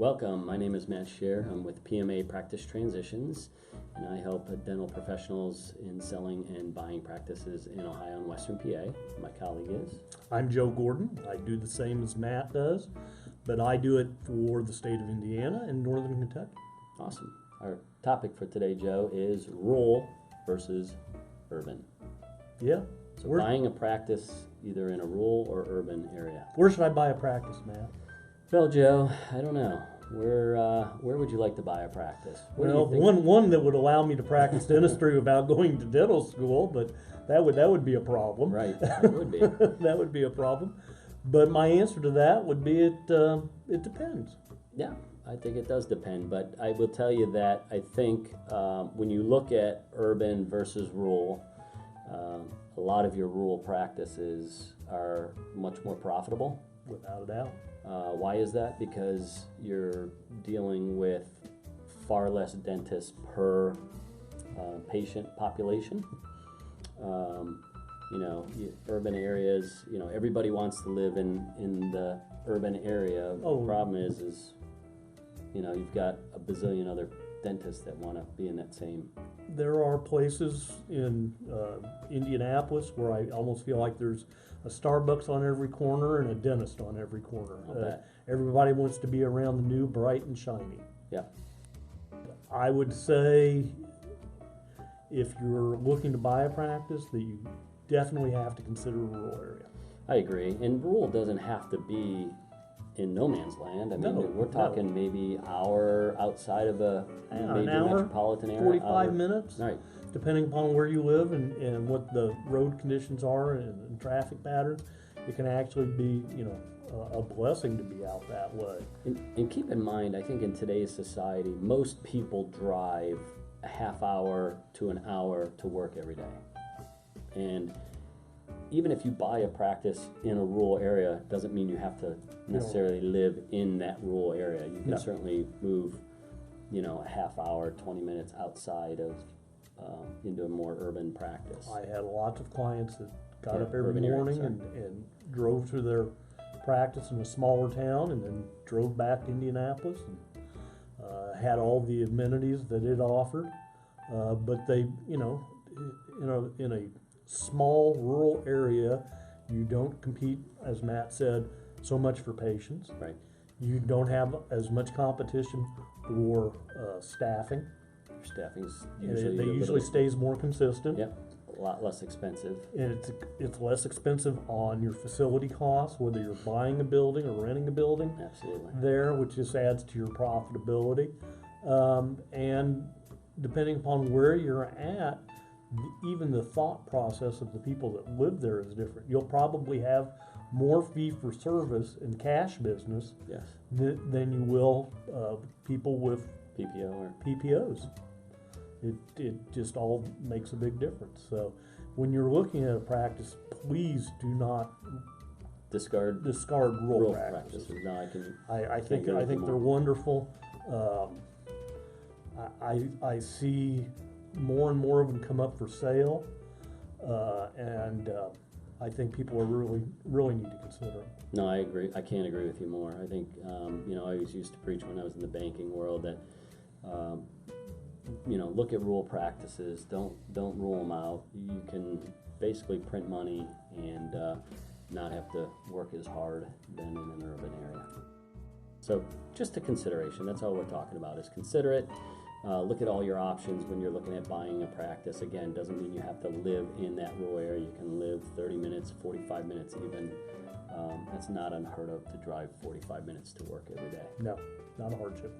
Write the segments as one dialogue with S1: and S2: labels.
S1: Welcome, my name is Matt Scher. I'm with PMA Practice Transitions, and I help dental professionals in selling and buying practices in Ohio and Western PA. My colleague is?
S2: I'm Joe Gordon. I do the same as Matt does, but I do it for the state of Indiana and Northern Kentucky.
S1: Awesome. Our topic for today, Joe, is rural versus urban.
S2: Yeah.
S1: So buying a practice either in a rural or urban area.
S2: Where should I buy a practice, Matt?
S1: Well, Joe, I don't know. Where would you like to buy a practice?
S2: Well, one that would allow me to practice dentistry without going to dental school, but that would be a problem.
S1: Right, it would be.
S2: That would be a problem. But my answer to that would be it depends.
S1: Yeah, I think it does depend, but I will tell you that I think when you look at urban versus rural, a lot of your rural practices are much more profitable.
S2: Without a doubt.
S1: Why is that? Because you're dealing with far less dentists per patient population. Urban areas, everybody wants to live in the urban area.
S2: Oh.
S1: The problem is you've got a bazillion other dentists that want to be in that same.
S2: There are places in Indianapolis where I almost feel like there's a Starbucks on every corner and a dentist on every corner. Everybody wants to be around the new, bright and shiny.
S1: Yeah.
S2: I would say if you're looking to buy a practice, that you definitely have to consider a rural area.
S1: I agree, and rural doesn't have to be in no man's land. I mean, we're talking maybe hour outside of a major metropolitan area.
S2: 45 minutes.
S1: Right.
S2: Depending upon where you live and what the road conditions are and traffic patterns, it can actually be, a blessing to be out that way.
S1: And keep in mind, I think in today's society, most people drive a half hour to an hour to work every day. And even if you buy a practice in a rural area, doesn't mean you have to necessarily live in that rural area. You can certainly move, a half hour, 20 minutes outside of into a more urban practice.
S2: I had lots of clients that got up every
S1: urban
S2: morning
S1: areas,
S2: and drove to their practice in a smaller town and then drove back to Indianapolis and had all the amenities that it offered. But they, in a small rural area, you don't compete, as Matt said, so much for patients.
S1: Right.
S2: You don't have as much competition for staffing.
S1: Staffing's
S2: usually stays more consistent.
S1: Yep, a lot less expensive.
S2: And it's less expensive on your facility costs, whether you're buying a building or renting a building.
S1: Absolutely.
S2: There, which just adds to your profitability. And depending upon where you're at, even the thought process of the people that live there is different. You'll probably have more fee-for-service and cash business than you will people with
S1: PPO or
S2: PPOs. It just all makes a big difference. So when you're looking at a practice, please do not
S1: discard
S2: rural practices.
S1: No,
S2: I think they're wonderful. I see more and more of them come up for sale, and I think people are really need to consider them.
S1: No, I agree. I can't agree with you more. I think I always used to preach when I was in the banking world that look at rural practices. Don't rule them out. You can basically print money and not have to work as hard than in an urban area. So just a consideration. That's all we're talking about is consider it. Look at all your options when you're looking at buying a practice. Again, doesn't mean you have to live in that rural area. You can live 30 minutes, 45 minutes even. That's not unheard of to drive 45 minutes to work every day.
S2: No, not a hardship.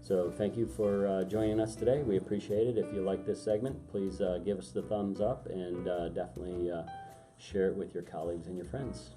S1: So thank you for joining us today. We appreciate it. If you like this segment, please give us the thumbs up and definitely share it with your colleagues and your friends.